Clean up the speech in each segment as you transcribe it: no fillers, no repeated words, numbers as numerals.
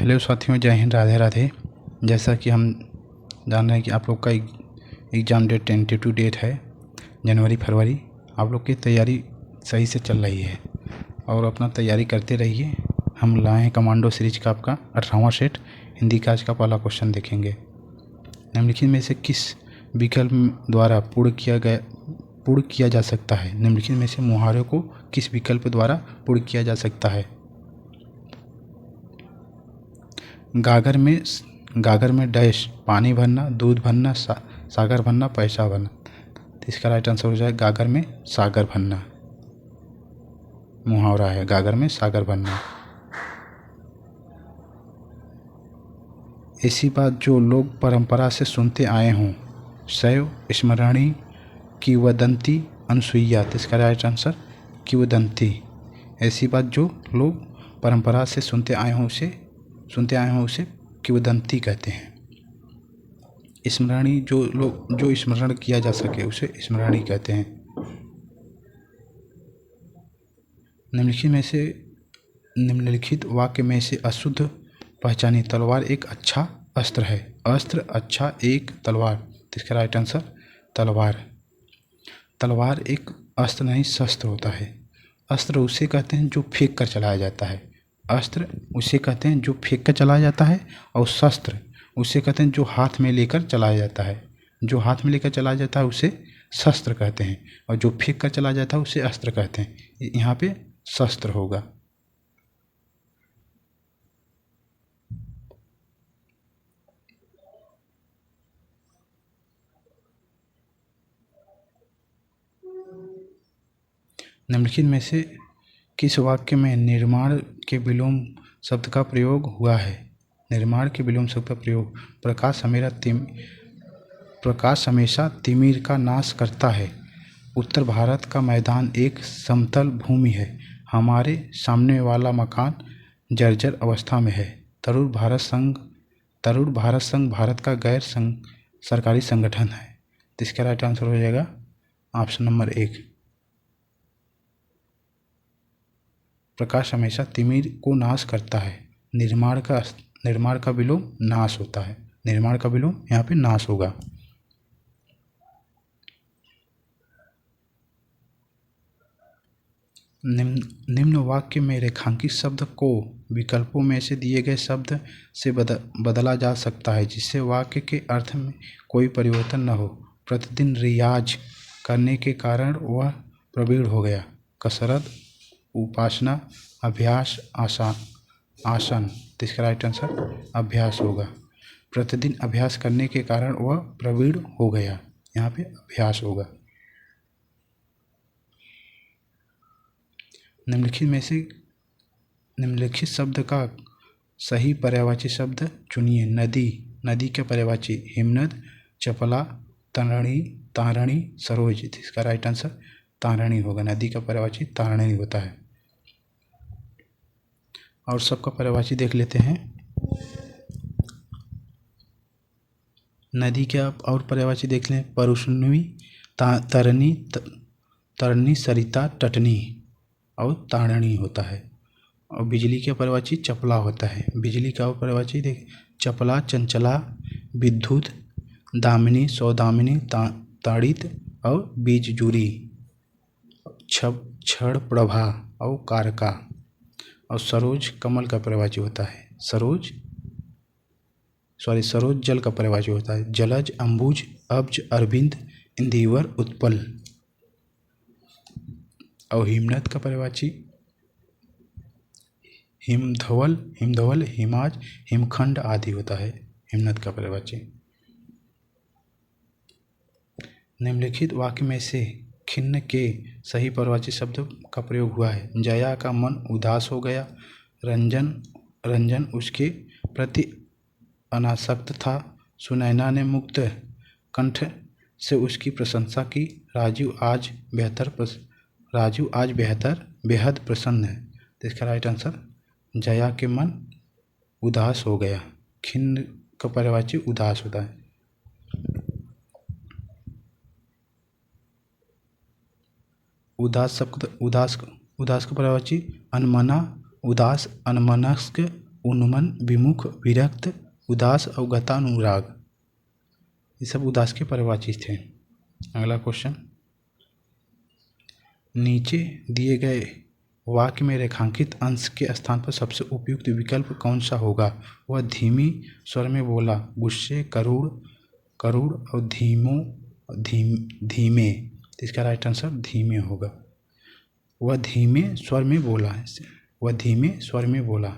Hello साथियों, जय हिंद, राधे राधे। जैसा कि हम जान रहे हैं कि आप लोग का एग्ज़ाम डेट टेंटेटिव डेट है जनवरी फरवरी। आप लोग की तैयारी सही से चल रही है और अपना तैयारी करते रहिए। हम लाए हैं कमांडो सीरीज का आपका 18वां सेट। हिंदी का आज का पहला क्वेश्चन देखेंगे। निम्नलिखित में से किस विकल्प द्वारा पूर्ण किया जा सकता है? निम्नलिखित में से मुहावरों को किस विकल्प द्वारा पूर्ण किया जा सकता है? गागर में डैश पानी भरना, दूध भरना, सागर भरना, पैसा भरना। तो इसका राइट आंसर हो जाए गागर में सागर भरना। मुहावरा है गागर में सागर भरना। ऐसी बात जो लोग परंपरा से सुनते आए हों। शैव, स्मरणी, किंवदंती, अनुसुईया। तो इसका राइट आंसर किंवदंती। ऐसी बात जो लोग परंपरा से सुनते आए हों उसे किंवदंती कहते हैं। स्मरणी जो स्मरण किया जा सके उसे स्मरणी कहते हैं। निम्नलिखित वाक्य में से अशुद्ध पहचानी। तलवार एक अच्छा अस्त्र है। अस्त्र अच्छा एक तलवार। तो इसका राइट आंसर तलवार। तलवार एक अस्त्र नहीं शस्त्र होता है। अस्त्र उसे कहते हैं जो फेंक कर चलाया जाता है। अस्त्र उसे कहते हैं जो फेंक कर चलाया जाता है और शस्त्र उसे कहते हैं जो हाथ में लेकर चलाया जाता है। जो हाथ में लेकर चलाया जाता है उसे शस्त्र कहते हैं और जो फेंक कर चलाया जाता है उसे अस्त्र कहते हैं। यहाँ पे शस्त्र होगा। निम्नलिखित में से किस वाक्य में निर्माण के विलोम शब्द का प्रयोग हुआ है? निर्माण के विलोम शब्द का प्रयोग। प्रकाश हमेशा तिमिर का नाश करता है। उत्तर भारत का मैदान एक समतल भूमि है। हमारे सामने वाला मकान जर्जर अवस्था में है। तरुण भारत संघ भारत का गैर सरकारी संगठन है। तो इसका राइट आंसर हो जाएगा ऑप्शन नंबर 1। प्रकाश हमेशा तिमिर को नाश करता है। निर्माण का विलोम नाश होता है। निर्माण का विलोम यहाँ पे नाश होगा। निम्न वाक्य में रेखांकित शब्द को विकल्पों में से दिए गए शब्द से बदला जा सकता है जिससे वाक्य के अर्थ में कोई परिवर्तन न हो। प्रतिदिन रियाज करने के कारण वह प्रवीण हो गया। कसरत, उपासना, अभ्यास, आसन। तो इसका राइट आंसर अभ्यास होगा। प्रतिदिन अभ्यास करने के कारण वह प्रवीण हो गया। यहाँ पे अभ्यास होगा। निम्नलिखित शब्द का सही पर्यायवाची शब्द चुनिए। नदी का पर्यायवाची हिमनद, चपला, तारणी, सरोज। इसका राइट आंसर तारणी होगा। नदी का पर्यायवाची तारणी होता है। और सबका पर्यायवाची देख लेते हैं। नदी का और पर्यायवाची देख लें। परुष्णवी, तरनी, सरिता, टटनी और तारणी होता है। और बिजली के पर्यायवाची चपला होता है। बिजली का पर्यायवाची देख चपला, चंचला, विद्युत, दामिनी, सौदामिनी, ताड़ित और बीजजूरी, क्षण प्रभा और कारका। और सरोज कमल का पर्यायवाची होता है। सरोज जल का पर्यायवाची होता है। जलज, अंबुज, अब्ज, अरविंद, इंदिवर, उत्पल। और हिमनद का पर्यायवाची हिमधवल, हिमाज, हिमखंड आदि होता है। हिमनद का पर्यायवाची। निम्नलिखित वाक्य में से खिन्न के सही पर्यायवाची शब्द का प्रयोग हुआ है। जया का मन उदास हो गया। रंजन उसके प्रति अनासक्त था। सुनैना ने मुक्त कंठ से उसकी प्रशंसा की। राजू आज बेहद प्रसन्न है। तो इसका राइट आंसर जया के मन उदास हो गया। खिन्न का पर्यायवाची उदास होता है। उदास का पर्यायवाची अनमना, उदास, अनमनस्क, उन्मन, विमुख, विरक्त, उदास और गतानुराग, ये सब उदास के पर्यायवाची थे। अगला क्वेश्चन, नीचे दिए गए वाक्य में रेखांकित अंश के स्थान पर सबसे उपयुक्त विकल्प कौन सा होगा? वह धीमी स्वर में बोला, गुस्से, करुण, करुण और धीमे, तो इसका राइट आंसर धीमे होगा। वह धीमे स्वर में बोला, वह धीमे स्वर में बोला।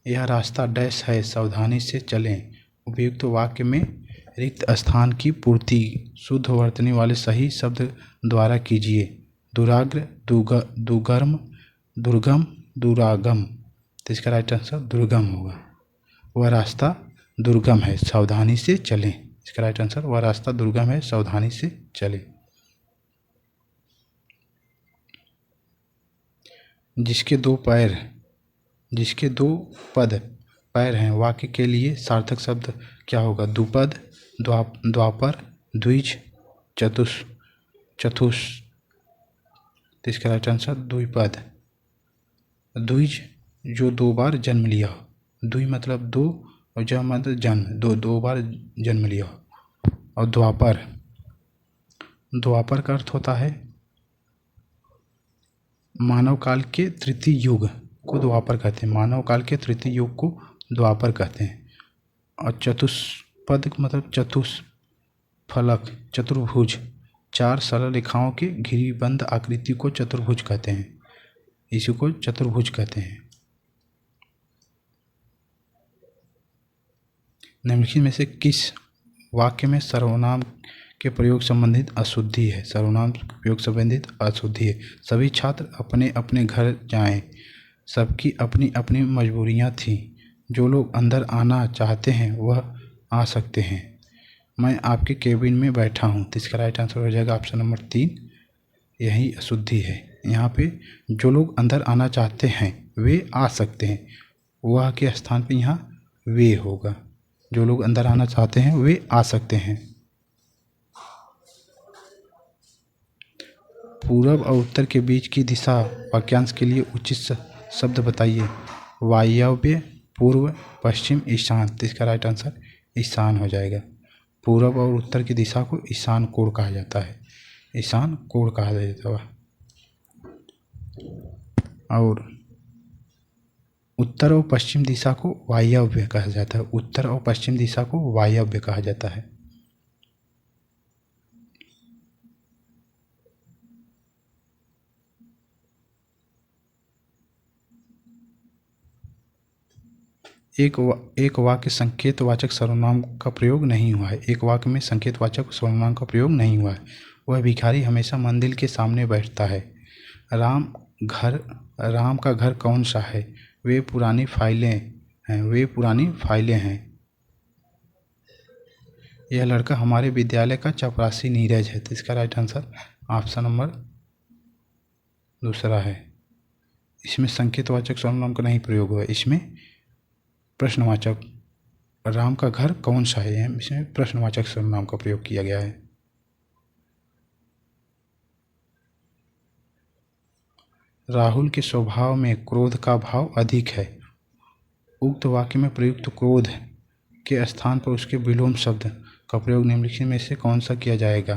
यह रास्ता डैश है, सावधानी से चलें। उपयुक्त वाक्य में रिक्त स्थान की पूर्ति शुद्ध वर्तनी वाले सही शब्द द्वारा कीजिए। दुराग्र, दुर्गम, दुर्गम, दुरागम, तो इसका राइट आंसर दुर्गम होगा। वह रास्ता दुर्गम है, सावधानी से चलें, इसका राइट आंसर वह रास्ता दुर्गम है, सावधानी से चलें। जिसके दो पद पैर हैं, वाक्य के लिए सार्थक शब्द क्या होगा? द्विपद, द्वापर, द्विज, चतुष, तो इसका राइट आंसर द्विपद। द्विज जो दो बार जन्म लिया हो, द्वि मतलब दो और ज मतलब जन्म, दो बार जन्म लिया हो। और द्वापर का अर्थ होता है मानव काल के तृतीय युग को द्वापर कहते हैं, मानव काल के तृतीय युग को द्वापर कहते हैं। और चतुष्पद मतलब चतुष्फलक, चतुर्भुज, चार सरल रेखाओं के घिरीबंद आकृति को चतुर्भुज कहते हैं, इसी को चतुर्भुज कहते हैं। निम्नलिखित में से किस वाक्य में सर्वनाम के प्रयोग संबंधित अशुद्धि है? सर्वनाम के प्रयोग संबंधित अशुद्धि है। सभी छात्र अपने अपने घर जाएं, सबकी अपनी अपनी मजबूरियां थीं। जो लोग अंदर आना चाहते हैं वह आ सकते हैं। मैं आपके केबिन में बैठा हूं, तो इसका राइट आंसर हो जाएगा ऑप्शन नंबर 3, यही अशुद्धि है। यहाँ पे जो लोग अंदर आना चाहते हैं वे आ सकते हैं, वह के स्थान पे यहाँ वे होगा। जो लोग अंदर आना चाहते हैं वे आ सकते हैं। पूरब और उत्तर के बीच की दिशा वाक्यांश के लिए उचित शब्द बताइए। वायव्य, पूर्व, पश्चिम, ईशान, तो इसका राइट आंसर ईशान हो जाएगा। पूरब और उत्तर की दिशा को ईशान कोण कहा जाता है, ईशान कोण कहा जाता है। और उत्तर और पश्चिम दिशा को वायव्य कहा जाता है, उत्तर और पश्चिम दिशा को वायव्य कहा जाता है। एक वाक्य संकेतवाचक सर्वनाम का प्रयोग नहीं हुआ है। एक वाक्य में संकेतवाचक सर्वनाम का प्रयोग नहीं हुआ है। वह भिखारी हमेशा मंदिर के सामने बैठता है। राम का घर कौन सा है? वे पुरानी फाइलें हैं। यह लड़का हमारे विद्यालय का चपरासी नीरज है, तो इसका राइट आंसर ऑप्शन नंबर 2 है। इसमें संकेतवाचक सर्वनाम का नहीं प्रयोग हुआ है, इसमें प्रश्नवाचक, राम का घर कौन सा है, इसमें प्रश्नवाचक सर्वनाम का प्रयोग किया गया है। राहुल के स्वभाव में क्रोध का भाव अधिक है। उक्त वाक्य में प्रयुक्त क्रोध के स्थान पर उसके विलोम शब्द का प्रयोग निम्नलिखित में से कौन सा किया जाएगा?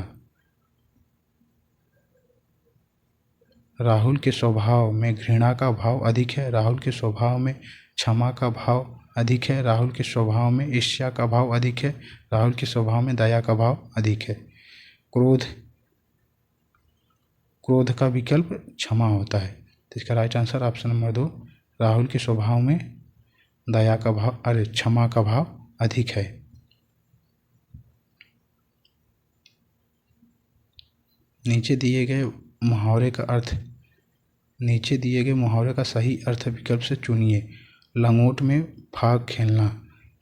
राहुल के स्वभाव में घृणा का भाव अधिक है। राहुल के स्वभाव में क्षमा का भाव अधिक है। राहुल के स्वभाव में ईर्ष्या का भाव अधिक है। राहुल के स्वभाव में दया का भाव अधिक है। क्रोध का विकल्प क्षमा होता है, तो इसका right answer option number 2, Rahul के स्वभाव में क्षमा का भाव अधिक है। नीचे दिए गए मुहावरे का सही अर्थ विकल्प से चुनिए। लंगोट में फाग खेलना,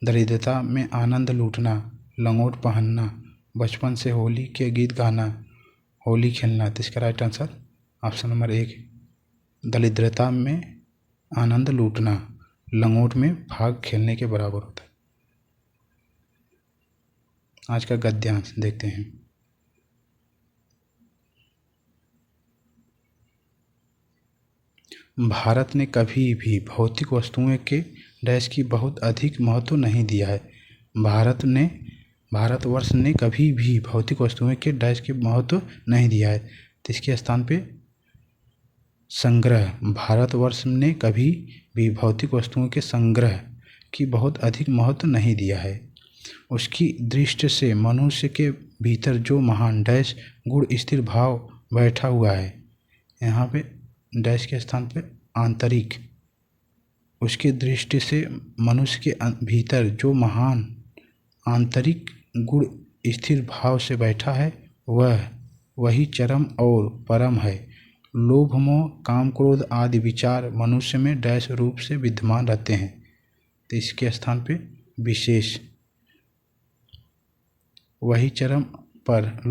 दरिद्रता में आनंद लूटना, लंगोट पहनना, बचपन से होली के गीत गाना, होली खेलना, तो इसका राइट आंसर ऑप्शन नंबर 1, दरिद्रता में आनंद लूटना लंगोट में फाग खेलने के बराबर होता है। आज का गद्यांश देखते हैं। भारत ने कभी भी भौतिक वस्तुओं के डैश की बहुत अधिक महत्व नहीं दिया है। भारतवर्ष ने कभी भी भौतिक वस्तुओं के डैश की महत्व नहीं दिया है। तो इसके स्थान पे संग्रह। भारतवर्ष ने कभी भी भौतिक वस्तुओं के संग्रह की बहुत अधिक महत्व नहीं दिया है। उसकी दृष्टि से मनुष्य के भीतर जो महान डैश गुण स्थिर भाव बैठा हुआ है, यहाँ पे डैश के स्थान पे आंतरिक। उसकी दृष्टि से मनुष्य के भीतर जो महान आंतरिक गुण स्थिर भाव से बैठा है, वही चरम और परम है। लोभ मोह काम क्रोध आदि विचार मनुष्य में डैश रूप से विद्यमान रहते हैं। तो इसके स्थान पे विशेष। वही चरम पर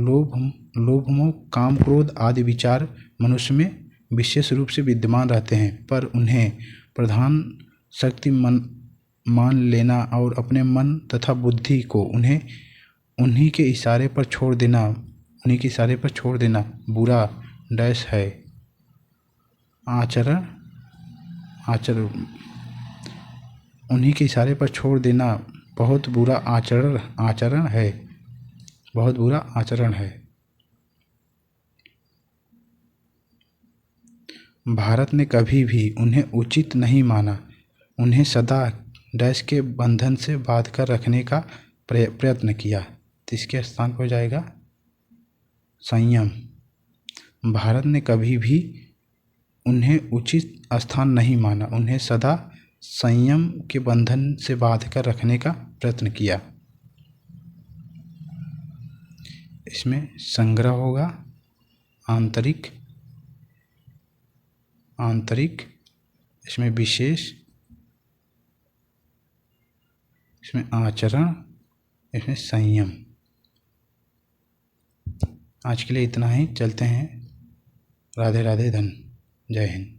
लोभ मोह काम क्रोध आदि विचार मनुष्य में विशेष रूप से विद्यमान रहते हैं, पर उन्हें प्रधान शक्ति मान लेना और अपने मन तथा बुद्धि को उन्हीं के इशारे पर छोड़ देना बुरा डैश है। आचरण उन्हीं के इशारे पर छोड़ देना बहुत बुरा आचरण है। भारत ने कभी भी उन्हें उचित नहीं माना। उन्हें सदा डैश के बंधन से बांध कर रखने का प्रयत्न किया। तो इसके स्थान पर हो जाएगा संयम। भारत ने कभी भी उन्हें उचित स्थान नहीं माना। उन्हें सदा संयम के बंधन से बांध कर रखने का प्रयत्न किया। इसमें संग्रह होगा आंतरिक, इसमें विशेष, इसमें आचरण, इसमें संयम। आज के लिए इतना ही। चलते हैं। राधे राधे, धन, जय हिंद।